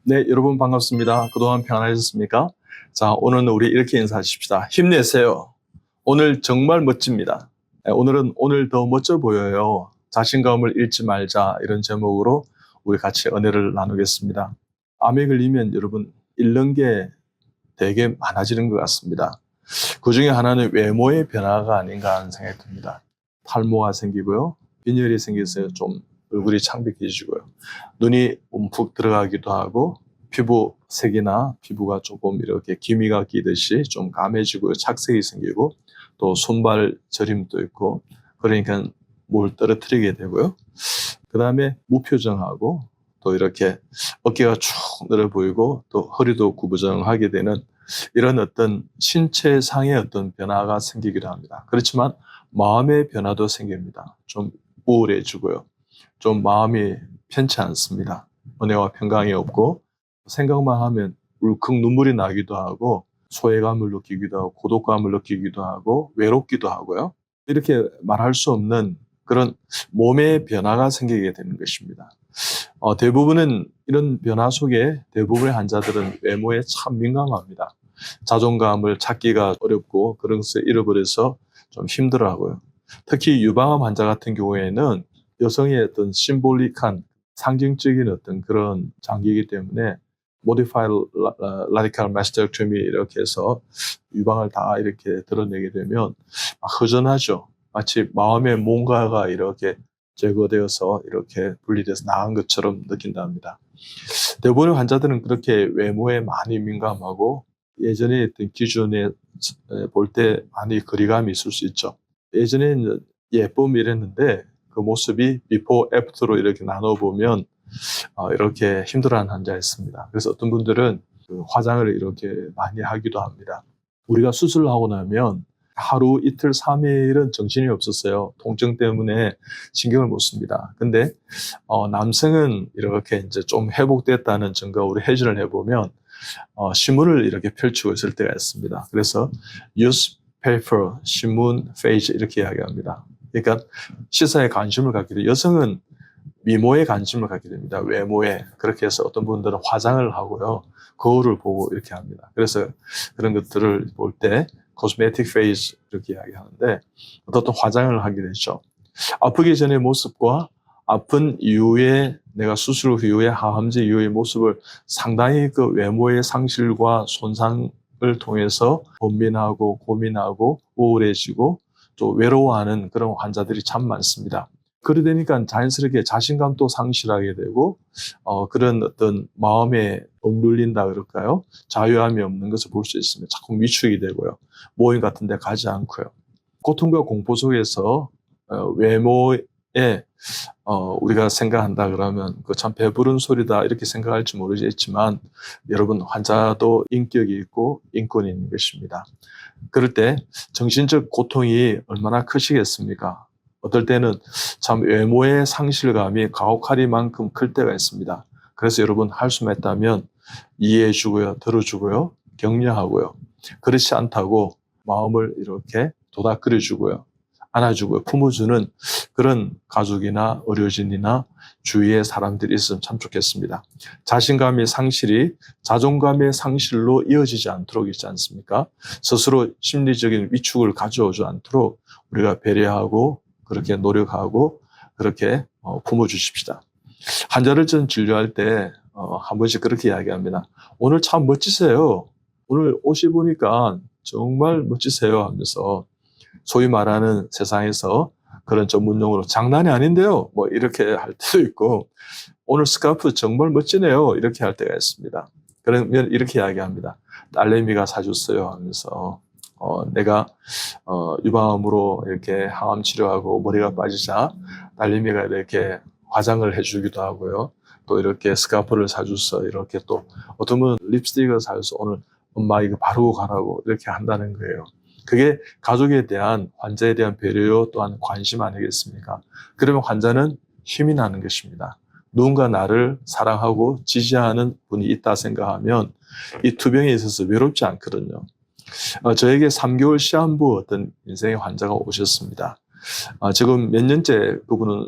네, 여러분 반갑습니다. 그동안 평안하셨습니까? 자, 오늘은 우리 이렇게 인사하십시다. 힘내세요. 오늘 정말 멋집니다. 네, 오늘은 오늘 더 멋져 보여요. 자신감을 잃지 말자 이런 제목으로 우리 같이 은혜를 나누겠습니다. 암에 걸리면 여러분 잃는 게 되게 많아지는 것 같습니다. 그 중에 하나는 외모의 변화가 아닌가 하는 생각이 듭니다. 탈모가 생기고요. 빈혈이 생겨서 좀 얼굴이 창백해지고요. 눈이 움푹 들어가기도 하고 피부 색이나 피부가 조금 이렇게 기미가 끼듯이 좀 감해지고 착색이 생기고 또 손발 저림도 있고 그러니까 뭘 떨어뜨리게 되고요. 그 다음에 무표정하고 또 이렇게 어깨가 쭉 늘어 보이고 또 허리도 구부정하게 되는 이런 어떤 신체상의 어떤 변화가 생기기도 합니다. 그렇지만 마음의 변화도 생깁니다. 좀 우울해지고요. 좀 마음이 편치 않습니다. 은혜와 평강이 없고 생각만 하면 울컥 눈물이 나기도 하고 소외감을 느끼기도 하고 고독감을 느끼기도 하고 외롭기도 하고요. 이렇게 말할 수 없는 그런 몸의 변화가 생기게 되는 것입니다. 대부분은 이런 변화 속에 대부분의 환자들은 외모에 참 민감합니다. 자존감을 찾기가 어렵고 그런 것을 잃어버려서 좀 힘들어하고요. 특히 유방암 환자 같은 경우에는 여성의 어떤 심볼릭한 상징적인 어떤 그런 장기이기 때문에 Modified Radical Mastectomy 이렇게 해서 유방을 다 이렇게 드러내게 되면 허전하죠. 마치 마음의 뭔가가 이렇게 제거되어서 이렇게 분리돼서 나은 것처럼 느낀답니다. 대부분의 환자들은 그렇게 외모에 많이 민감하고 예전에 어떤 기준에 볼 때 많이 거리감이 있을 수 있죠. 예전에는 예쁨 이랬는데 그 모습이 비포 애프터로 이렇게 나눠보면 이렇게 힘들어하는 환자였습니다. 그래서 어떤 분들은 그 화장을 이렇게 많이 하기도 합니다. 우리가 수술을 하고 나면 하루 이틀 3일은 정신이 없었어요. 통증 때문에 신경을 못 씁니다. 근데 남성은 이렇게 이제 좀 회복됐다는 증거 우리 회진을 해보면 신문을 이렇게 펼치고 있을 때가 있습니다. 그래서 newspaper, 신문, 페이지 이렇게 이야기합니다. 그러니까 시사에 관심을 갖게 돼요. 여성은 미모에 관심을 갖게 됩니다. 외모에. 그렇게 해서 어떤 분들은 화장을 하고요. 거울을 보고 이렇게 합니다. 그래서 그런 것들을 볼 때 코스메틱 페이스 이렇게 이야기하는데 어떤 화장을 하게 되죠. 아프기 전의 모습과 아픈 이후에 내가 수술 이후에 하암제 이후의 모습을 상당히 그 외모의 상실과 손상을 통해서 번민하고 고민하고 우울해지고 또 외로워하는 그런 환자들이 참 많습니다. 그러다니까 자연스럽게 자신감도 상실하게 되고 그런 어떤 마음에 억눌린다 그럴까요? 자유함이 없는 것을 볼 수 있습니다. 자꾸 위축이 되고요. 모임 같은 데 가지 않고요. 고통과 공포 속에서 외모에 우리가 생각한다 그러면 그 참 배부른 소리다 이렇게 생각할지 모르겠지만 여러분 환자도 인격이 있고 인권이 있는 것입니다. 그럴 때 정신적 고통이 얼마나 크시겠습니까? 어떨 때는 참 외모의 상실감이 가혹하리만큼 클 때가 있습니다. 그래서 여러분 할 수만 있다면 이해해주고요, 들어주고요, 격려하고요. 그렇지 않다고 마음을 이렇게 도닥거려주고요, 안아주고요, 품어주는 그런 가족이나 의료진이나 주위의 사람들이 있으면 참 좋겠습니다. 자신감의 상실이 자존감의 상실로 이어지지 않도록 있지 않습니까? 스스로 심리적인 위축을 가져오지 않도록 우리가 배려하고 그렇게 노력하고 그렇게 품어주십시다. 환자를 전 진료할 때 한 번씩 그렇게 이야기합니다. 오늘 참 멋지세요. 오늘 옷이 보니까 정말 멋지세요 하면서 소위 말하는 세상에서 그런 전문용어로 장난이 아닌데요. 뭐 이렇게 할 때도 있고 오늘 스카프 정말 멋지네요. 이렇게 할 때가 있습니다. 그러면 이렇게 이야기합니다. 딸내미가 사줬어요 하면서 내가 유방암으로 이렇게 항암 치료하고 머리가 빠지자 딸내미가 이렇게 화장을 해주기도 하고요. 또 이렇게 스카프를 사줘서 이렇게 또 어떤 분은 립스틱을 사줘서 오늘 엄마 이거 바르고 가라고 이렇게 한다는 거예요. 그게 가족에 대한 환자에 대한 배려 또한 관심 아니겠습니까? 그러면 환자는 힘이 나는 것입니다. 누군가 나를 사랑하고 지지하는 분이 있다 생각하면 이 투병에 있어서 외롭지 않거든요. 저에게 3개월 시한부 어떤 인생의 환자가 오셨습니다. 지금 몇 년째 그분은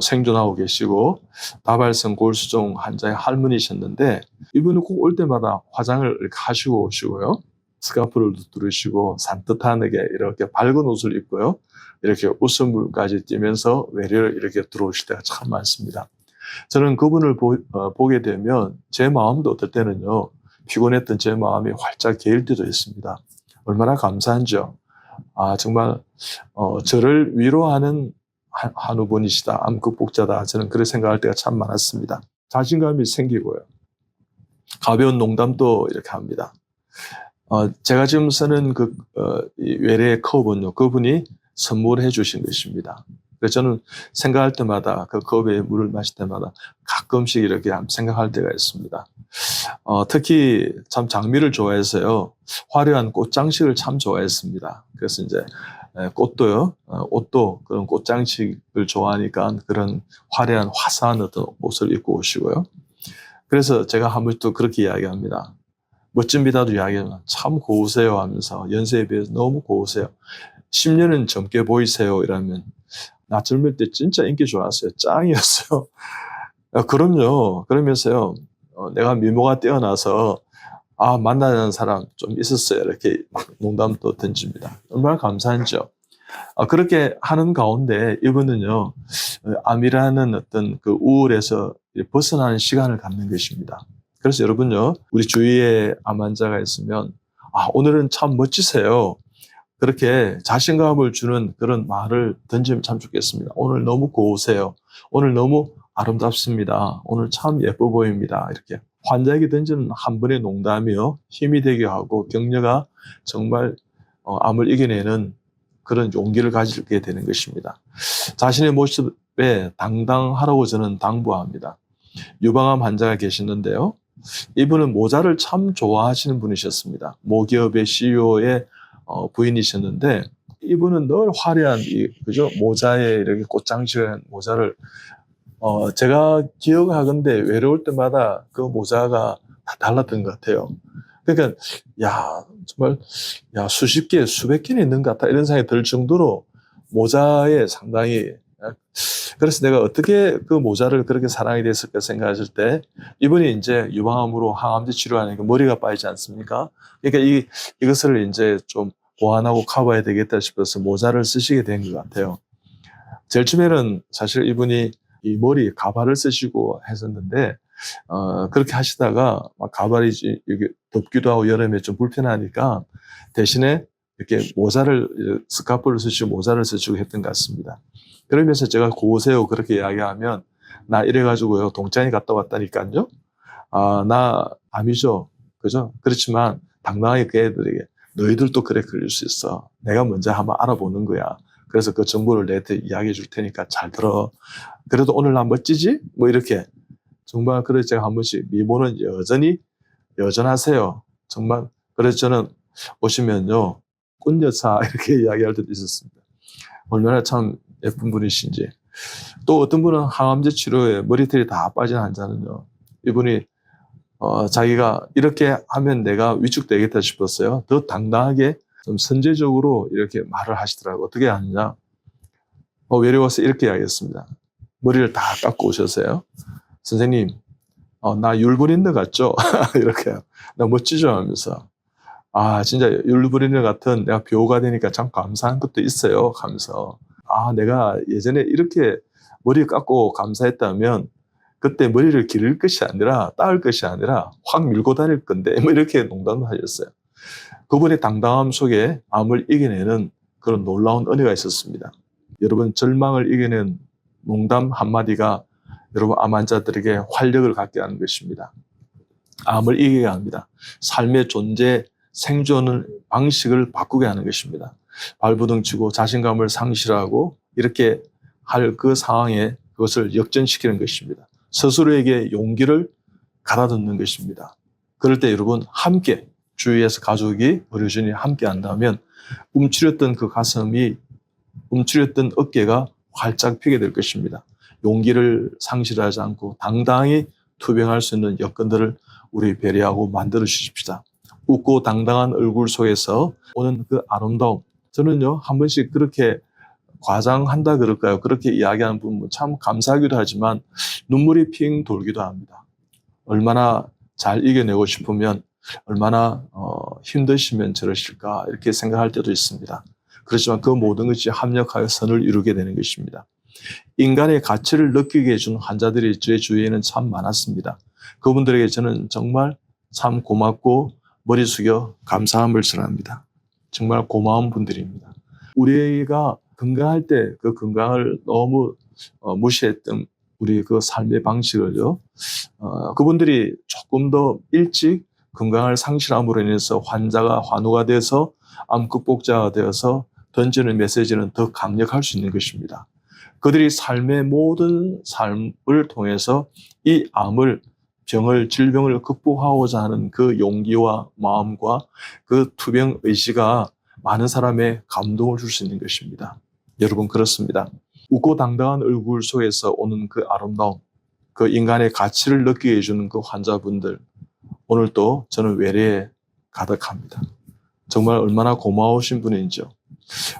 생존하고 계시고 다발성 골수종 환자의 할머니셨는데 이분은 꼭 올 때마다 화장을 이렇게 하시고 오시고요. 스카프를 두르시고 산뜻하게 이렇게 밝은 옷을 입고요. 이렇게 웃음물까지 띠면서 외래를 이렇게 들어오실 때가 참 많습니다. 저는 그분을 보게 되면 제 마음도 어떨 때는요. 피곤했던 제 마음이 활짝 개일 때도 있습니다. 얼마나 감사한지요. 정말 저를 위로하는 한 분이시다. 암 극복자다. 저는 그렇게 생각할 때가 참 많았습니다. 자신감이 생기고요. 가벼운 농담도 이렇게 합니다. 제가 지금 쓰는 이 외래의 컵은요. 그분이 선물해 주신 것입니다. 그래서 저는 생각할 때마다 그 컵에 물을 마실 때마다 가끔씩 이렇게 생각할 때가 있습니다. 특히 참 장미를 좋아해서요. 화려한 꽃장식을 참 좋아했습니다. 그래서 이제 꽃도요, 옷도 그런 꽃장식을 좋아하니까 그런 화려한 화사한 어떤 옷을 입고 오시고요. 그래서 제가 한 번 또 그렇게 이야기합니다. 멋집니다도 이야기하면 참 고우세요 하면서 연세에 비해서 너무 고우세요. 10년은 젊게 보이세요 이러면 나 젊을 때 진짜 인기 좋았어요. 짱이었어요. 그럼요. 그러면서요. 내가 미모가 뛰어나서 만나는 사람 좀 있었어요. 이렇게 농담도 던집니다. 얼마나 감사한지요. 그렇게 하는 가운데 이분은요. 암이라는 어떤 그 우울에서 벗어나는 시간을 갖는 것입니다. 그래서 여러분요. 우리 주위에 암 환자가 있으면 오늘은 참 멋지세요. 그렇게 자신감을 주는 그런 말을 던지면 참 좋겠습니다. 오늘 너무 고우세요. 오늘 너무 아름답습니다. 오늘 참 예뻐 보입니다. 이렇게 환자에게 던지는 한 번의 농담이요. 힘이 되게 하고 격려가 정말 암을 이겨내는 그런 용기를 가지게 되는 것입니다. 자신의 모습에 당당하라고 저는 당부합니다. 유방암 환자가 계시는데요. 이분은 모자를 참 좋아하시는 분이셨습니다. 모기업의 CEO의 부인이셨는데 이분은 늘 화려한 그죠? 모자에 이렇게 꽃장식한 모자를 제가 기억하건대 외로울 때마다 그 모자가 다 달랐던 것 같아요. 그러니까 정말 수십 개, 수백 개는 있는 것 같다 이런 생각이 들 정도로 모자에 상당히 그래서 내가 어떻게 그 모자를 그렇게 사랑이 됐을까 생각했을 때 이분이 이제 유방암으로 항암제 치료하니까 머리가 빠지지 않습니까? 그러니까 이것을 이제 좀 보완하고 커버해야 되겠다 싶어서 모자를 쓰시게 된 것 같아요. 제일 처음에는 사실 이분이 이 머리 가발을 쓰시고 했었는데 그렇게 하시다가 막 가발이 이게 덥기도 하고 여름에 좀 불편하니까 대신에 이렇게 스카프를 쓰시고 모자를 쓰시고 했던 것 같습니다. 그러면서 제가 고우세요 그렇게 이야기하면 나 이래가지고요 동창회 갔다 왔다니까요. 나 암이죠. 그죠? 그렇지만 당당하게 그 애들에게 너희들도 그래 걸릴 수 있어. 내가 먼저 한번 알아보는 거야. 그래서 그 정보를 내한테 이야기해 줄 테니까 잘 들어. 그래도 오늘 나 멋지지? 뭐 이렇게. 정말 그래서 제가 한 번씩 미모는 여전하세요. 정말. 그래서 저는 오시면요. 꽃여사 이렇게 이야기할 때도 있었습니다. 얼마나 참 예쁜 분이신지. 또 어떤 분은 항암제 치료에 머리털이 다 빠진 환자는요. 이분이 자기가 이렇게 하면 내가 위축되겠다 싶었어요. 더 당당하게 좀 선제적으로 이렇게 말을 하시더라고요. 어떻게 하느냐. 외로워서 이렇게 이야기했습니다. 머리를 다 깎고 오셨어요. 선생님, 나 율브린너 같죠? 이렇게. 나 멋지죠? 하면서. 진짜 율브린너 같은 내가 배우가 되니까 참 감사한 것도 있어요. 하면서. 내가 예전에 이렇게 머리 깎고 감사했다면 그때 머리를 기를 것이 아니라 따을 것이 아니라 확 밀고 다닐 건데 뭐 이렇게 농담을 하셨어요. 그분의 당당함 속에 암을 이겨내는 그런 놀라운 은혜가 있었습니다. 여러분 절망을 이겨낸 농담 한마디가 여러분 암 환자들에게 활력을 갖게 하는 것입니다. 암을 이기게 합니다. 삶의 존재, 생존 방식을 바꾸게 하는 것입니다. 발부둥치고 자신감을 상실하고 이렇게 할 그 상황에 그것을 역전시키는 것입니다. 스스로에게 용기를 가다듬는 것입니다. 그럴 때 여러분 함께 주위에서 가족이 어르신이 함께 한다면 움츠렸던 그 가슴이 움츠렸던 어깨가 활짝 피게 될 것입니다. 용기를 상실하지 않고 당당히 투병할 수 있는 여건들을 우리 배려하고 만들어 주십시다. 웃고 당당한 얼굴 속에서 오는 그 아름다움. 저는요 한 번씩 그렇게 과장한다 그럴까요? 그렇게 이야기하는 부분 참 감사하기도 하지만 눈물이 핑 돌기도 합니다. 얼마나 잘 이겨내고 싶으면 얼마나 힘드시면 저러실까 이렇게 생각할 때도 있습니다. 그렇지만 그 모든 것이 합력하여 선을 이루게 되는 것입니다. 인간의 가치를 느끼게 해준 환자들이 제 주위에는 참 많았습니다. 그분들에게 저는 정말 참 고맙고 머리 숙여 감사함을 전합니다. 정말 고마운 분들입니다. 우리가 건강할 때 그 건강을 너무 무시했던 우리 그 삶의 방식을요, 그분들이 조금 더 일찍 건강을 상실함으로 인해서 환자가 환우가 돼서 암 극복자가 되어서 던지는 메시지는 더 강력할 수 있는 것입니다. 그들이 삶의 모든 삶을 통해서 이 암을 질병을 극복하고자 하는 그 용기와 마음과 그 투병 의지가 많은 사람의 감동을 줄 수 있는 것입니다. 여러분 그렇습니다. 웃고 당당한 얼굴 속에서 오는 그 아름다움, 그 인간의 가치를 느끼게 해주는 그 환자분들, 오늘 또 저는 외래에 가득합니다. 정말 얼마나 고마우신 분인지요.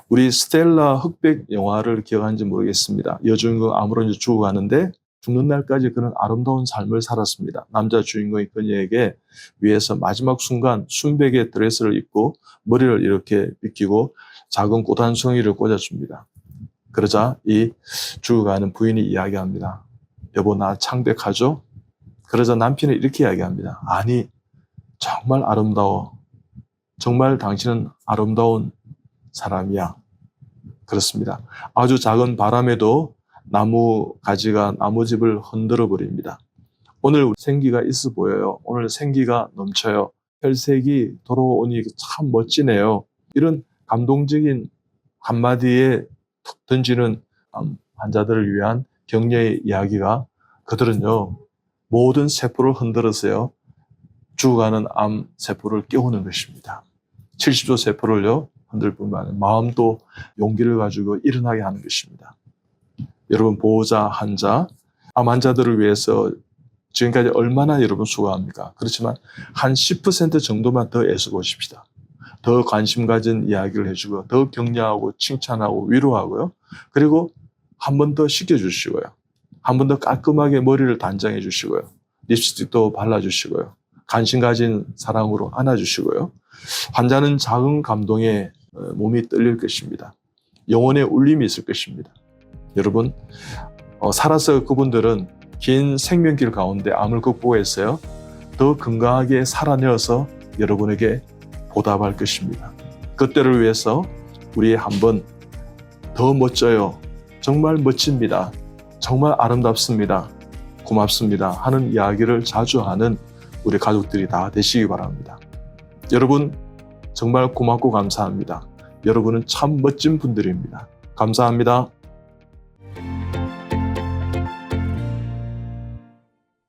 우리 스텔라 흑백 영화를 기억하는지 모르겠습니다. 여주인공 아무런 죽어가는데 죽는 날까지 그는 아름다운 삶을 살았습니다. 남자 주인공이 그녀에게 위해서 마지막 순간 순백의 드레스를 입고 머리를 이렇게 빗기고 작은 꽃 한 송이를 꽂아줍니다. 그러자 이 죽어가는 부인이 이야기합니다. 여보, 나 창백하죠? 그러자 남편이 이렇게 이야기합니다. 아니, 정말 아름다워. 정말 당신은 아름다운 사람이야. 그렇습니다. 아주 작은 바람에도 나무 가지가 나무집을 흔들어 버립니다. 오늘 생기가 있어 보여요. 오늘 생기가 넘쳐요. 혈색이 돌아오니 참 멋지네요. 이런 감동적인 한마디에 툭 던지는 환자들을 위한 격려의 이야기가 그들은요, 모든 세포를 흔들어서요, 죽어가는 암 세포를 깨우는 것입니다. 70조 세포를요, 흔들 뿐만 아니라 마음도 용기를 가지고 일어나게 하는 것입니다. 여러분, 보호자, 환자, 암 환자들을 위해서 지금까지 얼마나 여러분 수고합니까? 그렇지만 한 10% 정도만 더 애쓰고십시다. 더 관심 가진 이야기를 해주고 더 격려하고 칭찬하고 위로하고요. 그리고 한 번 더 씻겨주시고요. 한 번 더 깔끔하게 머리를 단장해 주시고요. 립스틱도 발라주시고요. 관심 가진 사랑으로 안아주시고요. 환자는 작은 감동에 몸이 떨릴 것입니다. 영혼의 울림이 있을 것입니다. 여러분, 살아서 그분들은 긴 생명길 가운데 암을 극복했어요. 더 건강하게 살아내어서 여러분에게 보답할 것입니다. 그때를 위해서 우리 한번 더 멋져요. 정말 멋집니다. 정말 아름답습니다. 고맙습니다. 하는 이야기를 자주 하는 우리 가족들이 다 되시기 바랍니다. 여러분, 정말 고맙고 감사합니다. 여러분은 참 멋진 분들입니다. 감사합니다.